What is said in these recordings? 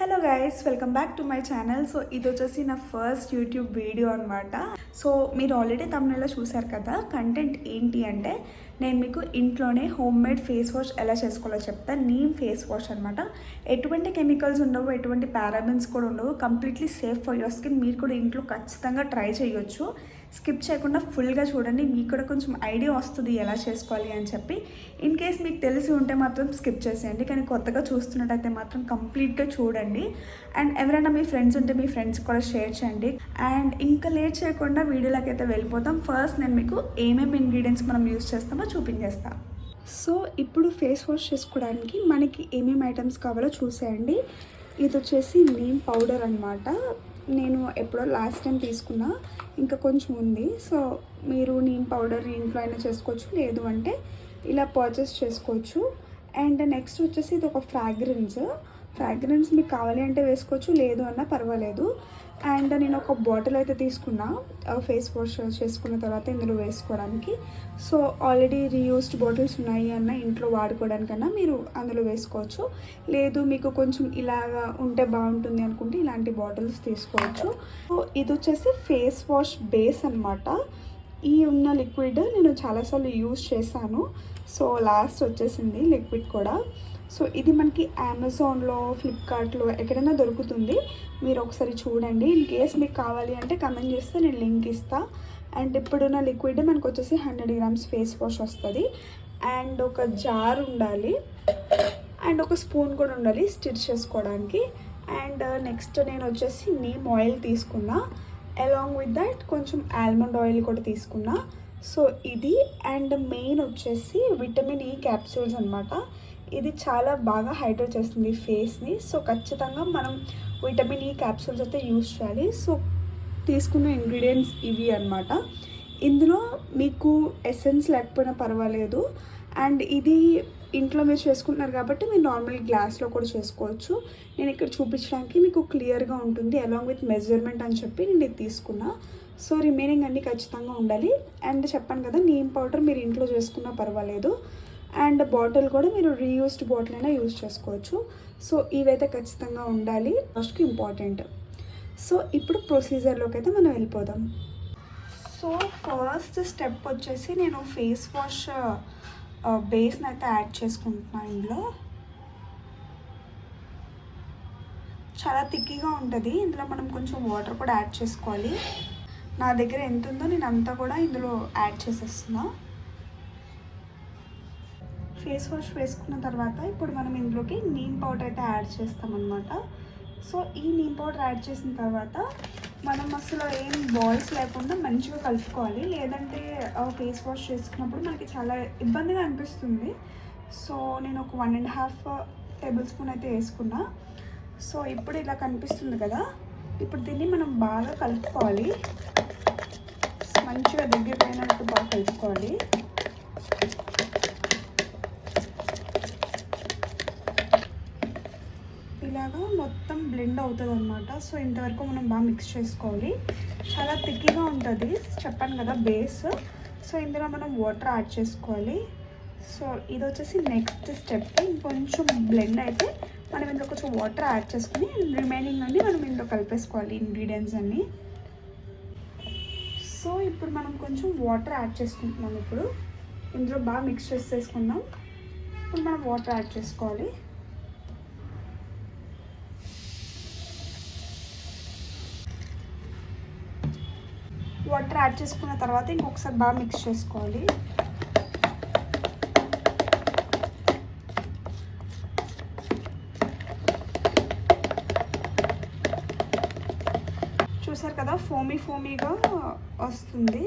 Hello guys, welcome back to my channel. So ఇది వచ్చేసి నా ఫస్ట్ యూట్యూబ్ వీడియో అనమాట. సో మీరు ఆల్రెడీ తమిళలో చూసారు కదా. కంటెంట్ ఏంటి అంటే నేను మీకు ఇంట్లోనే హోమ్ మేడ్ ఫేస్ వాష్ ఎలా చేసుకోవాలో చెప్తాను. నీమ్ ఫేస్ వాష్ అనమాట. ఎటువంటి కెమికల్స్ ఉండవు, ఎటువంటి పారాబెన్స్ కూడా ఉండవు. Completely safe for your skin. మీరు కూడా ఇంట్లో ఖచ్చితంగా ట్రై చేయొచ్చు. స్కిప్ చేయకుండా ఫుల్గా చూడండి, మీకు కూడా కొంచెం ఐడియా వస్తుంది ఎలా చేసుకోవాలి అని చెప్పి. ఇన్ కేస్ మీకు తెలిసి ఉంటే మాత్రం స్కిప్ చేసేయండి, కానీ కొత్తగా చూస్తున్నట్టయితే మాత్రం కంప్లీట్గా చూడండి. అండ్ ఎవరైనా మీ ఫ్రెండ్స్ ఉంటే మీ ఫ్రెండ్స్ కూడా షేర్ చేయండి. అండ్ ఇంకా లేట్ చేయకుండా వీడియోలోకి అయితే వెళ్ళిపోతాం. ఫస్ట్ నేను మీకు ఏమేమి ఇంగ్రీడియంట్స్ మనం యూస్ చేస్తామో చూపించేస్తాను. సో ఇప్పుడు ఫేస్ వాష్ చేసుకోవడానికి మనకి ఏమేమి ఐటమ్స్ కావాలో చూసేయండి. ఇది వచ్చేసి నీమ్ పౌడర్ అనమాట. నేను ఎప్పుడో లాస్ట్ టైం తీసుకున్నా, ఇంకా కొంచెం ఉంది. సో మీరు నీమ్ పౌడర్ ఇంట్లో అయినా చేసుకోవచ్చు, లేదు అంటే ఇలా పర్చేస్ చేసుకోవచ్చు. అండ్ నెక్స్ట్ వచ్చేసి ఇది ఒక ఫ్రాగ్రెన్స్ మీకు కావాలి అంటే వేసుకోవచ్చు, లేదు అన్నా పర్వాలేదు. అండ్ నేను ఒక బాటిల్ అయితే తీసుకున్నా ఫేస్ వాష్ చేసుకున్న తర్వాత ఇందులో వేసుకోవడానికి. సో ఆల్రెడీ రీయూస్డ్ బాటిల్స్ ఉన్నాయి అన్న ఇంట్లో వాడుకోవడానికన్నా మీరు అందులో వేసుకోవచ్చు, లేదు మీకు కొంచెం ఇలాగా ఉంటే బాగుంటుంది అనుకుంటే ఇలాంటి బాటిల్స్ తీసుకోవచ్చు. సో ఇది వచ్చేసి ఫేస్ వాష్ బేస్ అనమాట. ఈ ఉన్న లిక్విడ్ నేను చాలాసార్లు యూజ్ చేశాను. సో లాస్ట్ వచ్చేసింది లిక్విడ్ కూడా. సో ఇది మనకి అమెజాన్లో, ఫ్లిప్కార్ట్లో ఎక్కడైనా దొరుకుతుంది. మీరు ఒకసారి చూడండి. ఇన్ కేస్ మీకు కావాలి అంటే కమెంట్ చేస్తే నేను లింక్ ఇస్తాను. అండ్ ఇప్పుడున్న లిక్విడ్ మనకు వచ్చేసి 100 grams ఫేస్ వాష్ వస్తుంది. అండ్ ఒక జార్ ఉండాలి, అండ్ ఒక స్పూన్ కూడా ఉండాలి స్టిర్ చేసుకోవడానికి. అండ్ నెక్స్ట్ నేను వచ్చేసి నీమ్ ఆయిల్ తీసుకున్నా, అలాంగ్ విత్ దట్ కొంచెం ఆల్మండ్ ఆయిల్ కూడా తీసుకున్నా. సో ఇది అండ్ మెయిన్ వచ్చేసి విటమిన్ ఈ క్యాప్సూల్స్ అనమాట. ఇది చాలా బాగా హైడ్రేట్ చేస్తుంది ఫేస్ని. సో ఖచ్చితంగా మనం విటమిన్ ఈ క్యాప్సూల్స్ అయితే యూజ్ చేయాలి. సో తీసుకున్న ఇంగ్రీడియంట్స్ ఇవి అనమాట. ఇందులో మీకు ఎసెన్స్ లేకపోయినా పర్వాలేదు. అండ్ ఇది ఇంట్లో మీరు చేసుకుంటున్నారు కాబట్టి మీరు నార్మల్ గ్లాస్లో కూడా చేసుకోవచ్చు. నేను ఇక్కడ చూపించడానికి మీకు క్లియర్గా ఉంటుంది అలాంగ్ విత్ మెజర్మెంట్ అని చెప్పి నేను ఇది తీసుకున్నా. సో రిమైనింగ్ అన్నీ ఖచ్చితంగా ఉండాలి. అండ్ చెప్పాను కదా, నీమ్ పౌడర్ మీరు ఇంట్లో చేసుకున్నా పర్వాలేదు. అండ్ బాటిల్ కూడా మీరు రీయూస్డ్ బాటిల్ అయినా యూజ్ చేసుకోవచ్చు. సో ఇవైతే ఖచ్చితంగా ఉండాలి, ఫస్ట్కి ఇంపార్టెంట్. సో ఇప్పుడు ప్రొసీజర్లోకి అయితే మనం వెళ్ళిపోదాం. సో ఫస్ట్ స్టెప్ వచ్చేసి నేను ఫేస్ వాష్ బేస్ని అయితే యాడ్ చేసుకుంటున్నాను. ఇందులో చాలా థిక్గా ఉంటుంది. ఇందులో మనం కొంచెం వాటర్ కూడా యాడ్ చేసుకోవాలి. నా దగ్గర ఎంత ఉందో నేను అంతా కూడా ఇందులో యాడ్ చేసేస్తున్నా. ఫేస్ వాష్ వేసుకున్న తర్వాత ఇప్పుడు మనం ఇందులోకి నీమ్ పౌడర్ అయితే యాడ్ చేస్తామన్నమాట. సో ఈ నీమ్ పౌడర్ యాడ్ చేసిన తర్వాత మనం అసలు ఏం బాల్స్ లేకుండా మంచిగా కలుపుకోవాలి, లేదంటే ఫేస్ వాష్ చేసుకున్నప్పుడు మనకి చాలా ఇబ్బందిగా అనిపిస్తుంది. సో నేను ఒక 1.5 tablespoon అయితే వేసుకున్నా. సో ఇప్పుడు ఇలా కనిపిస్తుంది కదా, ఇప్పుడు దీన్ని మనం బాగా కలుపుకోవాలి. మంచిగా దగ్గరికి అయినట్టు బాగా కలుపుకోవాలి. ఇలాగా మొత్తం బ్లెండ్ అవుతుంది అనమాట. సో ఇంతవరకు మనం బాగా మిక్స్ చేసుకోవాలి. చాలా థిక్గా ఉంటుంది, చెప్పాను కదా బేస్. సో ఇందులో మనం వాటర్ యాడ్ చేసుకోవాలి. సో ఇది వచ్చేసి నెక్స్ట్ స్టెప్. ఇంకొంచెం బ్లెండ్ అయితే మనం ఇందులో కొంచెం వాటర్ యాడ్ చేసుకుని రిమైనింగ్ అన్నీ మనం ఇందులో కలిపేసుకోవాలి ఇంగ్రీడియంట్స్ అన్నీ. సో ఇప్పుడు మనం కొంచెం వాటర్ యాడ్ చేసుకుంటున్నాం. ఇప్పుడు ఇందులో బాగా మిక్స్ చేసేసుకున్నాం. ఇప్పుడు మనం వాటర్ యాడ్ చేసుకోవాలి. వాటర్ యాడ్ చేసుకున్న తర్వాత ఇంకొకసారి బాగా మిక్స్ చేసుకోవాలి. చూసారు కదా, ఫోమీగా వస్తుంది.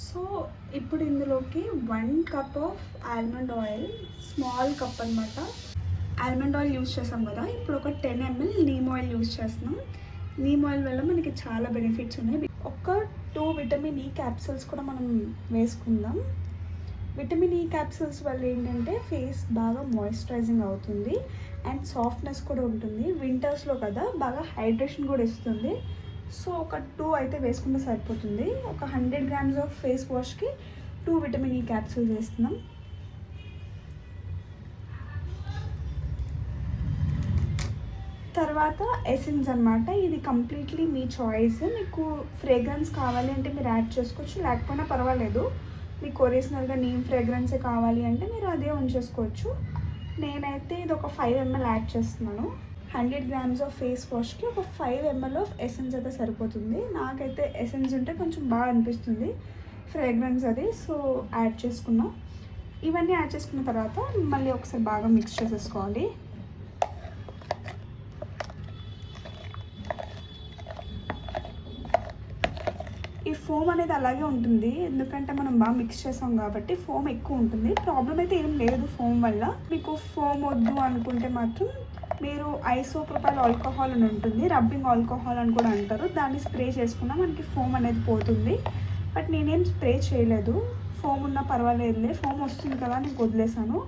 సో ఇప్పుడు ఇందులోకి 1 cup of almond oil, small cup అనమాట. ఆల్మండ్ ఆయిల్ యూజ్ చేసాం కదా, ఇప్పుడు ఒక 10 ml నీమ్ ఆయిల్ యూజ్ చేస్తున్నాం. నీమ్ ఆయిల్ వల్ల మనకి చాలా బెనిఫిట్స్ ఉన్నాయి. ఒక 2 విటమిన్ ఈ క్యాప్సూల్స్ కూడా మనం వేసుకుందాం. విటమిన్ ఈ క్యాప్సూల్స్ వల్ల ఏంటంటే ఫేస్ బాగా మాయిశ్చరైజింగ్ అవుతుంది. అండ్ సాఫ్ట్నెస్ కూడా ఉంటుంది. వింటర్స్లో కదా బాగా హైడ్రేషన్ కూడా ఇస్తుంది. సో ఒక 2 అయితే వేసుకుంటే సరిపోతుంది. ఒక 100 గ్రామ్స్ ఆఫ్ ఫేస్ వాష్కి 2 విటమిన్ ఈ క్యాప్సూల్స్ వేస్తున్నాం. తర్వాత ఎసెన్స్ అనమాట. ఇది కంప్లీట్లీ మీ చాయిస్. మీకు ఫ్రేగ్రెన్స్ కావాలి అంటే మీరు యాడ్ చేసుకోవచ్చు, లేకపోయినా పర్వాలేదు. మీకు ఒరిజినల్గా నీమ్ ఫ్రేగ్రెన్సే కావాలి అంటే మీరు అదే ఉంచేసుకోవచ్చు. నేనైతే ఇది ఒక 5 ml యాడ్ చేస్తున్నాను. 100 గ్రామ్స్ ఆఫ్ ఫేస్ వాష్కి ఒక 5 ml ఆఫ్ ఎసెన్స్ అయితే సరిపోతుంది. నాకైతే ఎసెన్స్ ఉంటే కొంచెం బాగా అనిపిస్తుంది ఫ్రేగ్రెన్స్ అది. సో యాడ్ చేసుకున్నాం. ఇవన్నీ యాడ్ చేసుకున్న తర్వాత మళ్ళీ ఒకసారి బాగా మిక్స్ చేసేసుకోవాలి. ఈ ఫోమ్ అనేది అలాగే ఉంటుంది, ఎందుకంటే మనం బాగా మిక్స్ చేసాం కాబట్టి ఫోమ్ ఎక్కువ ఉంటుంది. ప్రాబ్లం అయితే ఏం లేదు ఫోమ్ వల్ల. మీకు ఫోమ్ వద్దు అనుకుంటే మాత్రం మీరు ఐసోప్రోపైల్ ఆల్కహాల్ అని ఉంటుంది, రబ్బింగ్ ఆల్కహాల్ అని కూడా అంటారు, దాన్ని స్ప్రే చేసుకున్నా మనకి ఫోమ్ అనేది పోతుంది. బట్ నేనేం స్ప్రే చేయలేదు. ఫోమ్ ఉన్నా పర్వాలేదులే, ఫోమ్ వస్తుంది కదా నేను వదిలేసాను.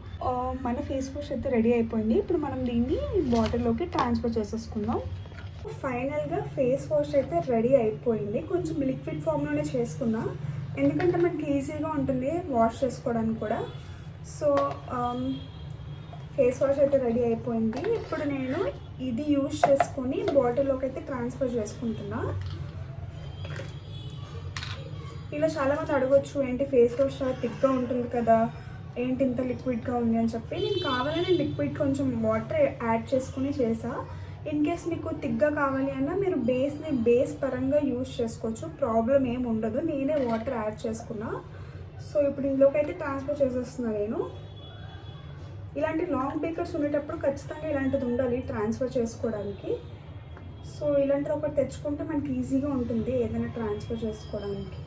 మన ఫేస్ వాష్ అయితే రెడీ అయిపోయింది. ఇప్పుడు మనం దీన్ని బాటిల్లోకి ట్రాన్స్ఫర్ చేసేసుకుందాం. ఫైనల్గా ఫేస్ వాష్ అయితే రెడీ అయిపోయింది. కొంచెం లిక్విడ్ ఫామ్లోనే చేసుకున్నా, ఎందుకంటే మనకి ఈజీగా ఉంటుంది వాష్ చేసుకోవడానికి కూడా. సో ఫేస్ వాష్ అయితే రెడీ అయిపోయింది. ఇప్పుడు నేను ఇది యూజ్ చేసుకొని బాటిల్లోకి అయితే ట్రాన్స్ఫర్ చేసుకుంటున్నా. ఇలా చాలామంది అడగొచ్చు, ఏంటి ఫేస్ వాష్ చాలా థిక్గా ఉంటుంది కదా, ఏంటి ఇంత లిక్విడ్గా ఉంది అని చెప్పి. నేను కావాలని లిక్విడ్ కొంచెం వాటర్ యాడ్ చేసుకుని చేసా. ఇన్ కేస్ మీకు థిక్గా కావాలి అన్నా మీరు బేస్ పరంగా యూజ్ చేసుకోవచ్చు, ప్రాబ్లం ఏమి ఉండదు. నేనే వాటర్ యాడ్ చేసుకున్నా. సో ఇప్పుడు ఇందులోకి అయితే ట్రాన్స్ఫర్ చేసేస్తున్నా నేను. ఇలాంటి లాంగ్ బేకర్స్ ఉండేటప్పుడు ఖచ్చితంగా ఇలాంటిది ఉండాలి ట్రాన్స్ఫర్ చేసుకోవడానికి. సో ఇలాంటిది ఒకటి తెచ్చుకుంటే మనకి ఈజీగా ఉంటుంది ఏదైనా ట్రాన్స్ఫర్ చేసుకోవడానికి.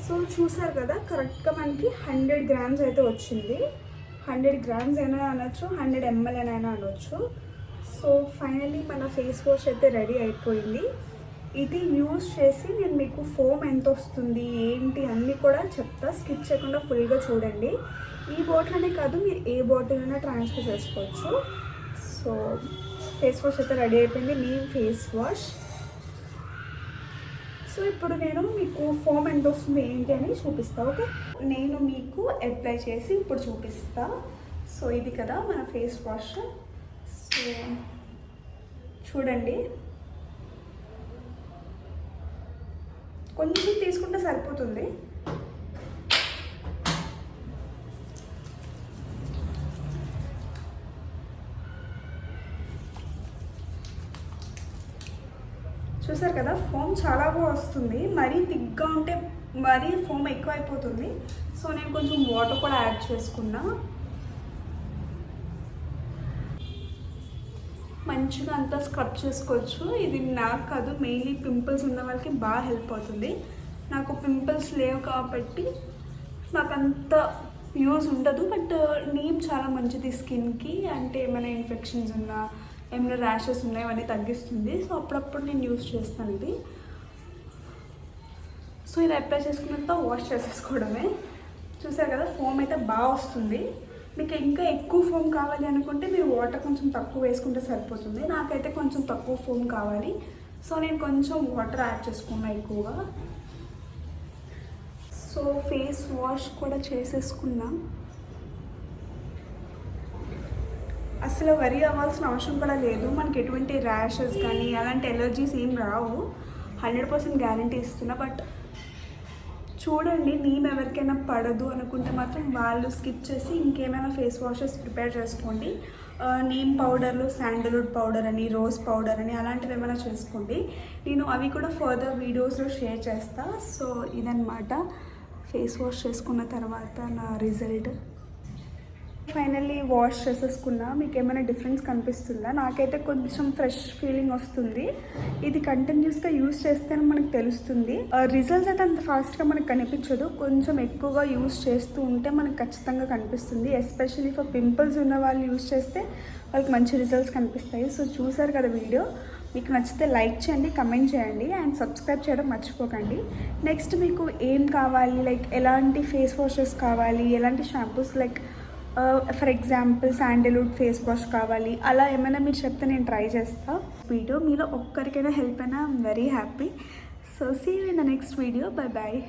సో చూసారు కదా, కరెక్ట్గా మనకి 100 గ్రామ్స్ అయితే వచ్చింది. 100 గ్రామ్స్ అయినా అనొచ్చు, 100 ml అయినా అనొచ్చు. సో ఫైనల్లీ మన ఫేస్ వాష్ అయితే రెడీ అయిపోయింది. ఇది యూజ్ చేసి నేను మీకు ఫోమ్ ఎంత వస్తుంది ఏంటి అన్నీ కూడా చెప్తా, స్కిప్ చేయకుండా ఫుల్గా చూడండి. ఈ బాటిల్ అనే కాదు, మీరు ఏ బాటిల్ అయినా ట్రాన్స్ఫర్ చేసుకోవచ్చు. సో ఫేస్ వాష్ అయితే రెడీ అయిపోయింది, నీమ్ ఫేస్ వాష్. సో ఇప్పుడు నేను మీకు ఫోమ్ ఎంత వస్తుంది ఏంటి అని చూపిస్తా. ఓకే, నేను మీకు అప్లై చేసి ఇప్పుడు చూపిస్తా. సో ఇది కదా మన ఫేస్ వాష్. సో చూడండి, కొంచెం తీసుకుంటే సరిపోతుంది. చూసారు కదా, ఫోమ్ చాలా బాగా వస్తుంది. మరీ థిక్గా ఉంటే మరీ ఫోమ్ ఎక్కువ అయిపోతుంది. సో నేను కొంచెం వాటర్ కూడా యాడ్ చేసుకున్నా. మంచిగా అంతా స్క్రబ్ చేసుకోవచ్చు. ఇది నాకు కాదు, మెయిన్లీ పింపుల్స్ ఉన్న వాళ్ళకి బాగా హెల్ప్ అవుతుంది. నాకు పింపుల్స్ లేవు కాబట్టి నాకు అంత యూజ్ ఉండదు. బట్ నీమ్ చాలా మంచిది స్కిన్కి, అంటే ఏమైనా ఇన్ఫెక్షన్స్ ఉన్నా ఏమైనా ర్యాషెస్ ఉన్నాయి అవన్నీ తగ్గిస్తుంది. సో అప్పుడప్పుడు నేను యూజ్ చేస్తాను ఇది. సో ఇది అప్లై చేసుకున్నంత వాష్ చేసేసుకోవడమే. చూసారు కదా, ఫోమ్ అయితే బాగా వస్తుంది. మీకు ఇంకా ఎక్కువ ఫోమ్ కావాలి అనుకుంటే మీరు వాటర్ కొంచెం తక్కువ వేసుకుంటే సరిపోతుంది. నాకైతే కొంచెం తక్కువ ఫోమ్ కావాలి, సో నేను కొంచెం వాటర్ యాడ్ చేసుకున్నా ఎక్కువగా. సో ఫేస్ వాష్ కూడా చేసేసుకున్నా. అసలు వరి అవ్వాల్సిన అవసరం కూడా లేదు. మనకి ఎటువంటి ర్యాషెస్ కానీ అలాంటి ఎలర్జీస్ ఏం రావు, 100% గ్యారంటీ ఇస్తున్నా. బట్ చూడండి, నీమ్ ఎవరికైనా పడదు అనుకుంటే మాత్రం వాళ్ళు స్కిప్ చేసి ఇంకేమైనా ఫేస్ వాషెస్ ప్రిపేర్ చేసుకోండి. నీమ్ పౌడర్లు, శాండల్వుడ్ పౌడర్ అని, రోజ్ పౌడర్ అని అలాంటివి ఏమైనా చేసుకోండి. నేను అవి కూడా ఫర్దర్ వీడియోస్లో షేర్ చేస్తా. సో ఇదన్నమాట ఫేస్ వాష్ చేసుకున్న తర్వాత నా రిజల్ట్. Finally wash చేసేసుకున్నా. మీకు ఏమైనా డిఫరెన్స్ కనిపిస్తుందా? నాకైతే కొంచెం ఫ్రెష్ ఫీలింగ్ వస్తుంది. ఇది కంటిన్యూస్గా యూస్ చేస్తేనే మనకు తెలుస్తుంది. రిజల్ట్స్ అయితే అంత ఫాస్ట్గా మనకు కనిపించదు. కొంచెం ఎక్కువగా యూస్ చేస్తూ ఉంటే మనకు ఖచ్చితంగా కనిపిస్తుంది. ఎస్పెషల్లీ ఫర్ పింపుల్స్ ఉన్న వాళ్ళు యూస్ చేస్తే వాళ్ళకి మంచి రిజల్ట్స్ కనిపిస్తాయి. సో చూసారు కదా వీడియో. మీకు నచ్చితే లైక్ చేయండి, కమెంట్ చేయండి అండ్ సబ్స్క్రైబ్ చేయడం మర్చిపోకండి. నెక్స్ట్ మీకు ఏం కావాలి, లైక్ ఎలాంటి ఫేస్ వాషెస్ కావాలి, ఎలాంటి shampoos, like for example Sandalwood face wash కావాలి, అలా ఏమైనా మీరు చెప్తే నేను ట్రై చేస్తాను. వీడియో మీలో ఒక్కరికైనా హెల్ప్ అయినా I'm very happy. So see you in the next video. Bye bye.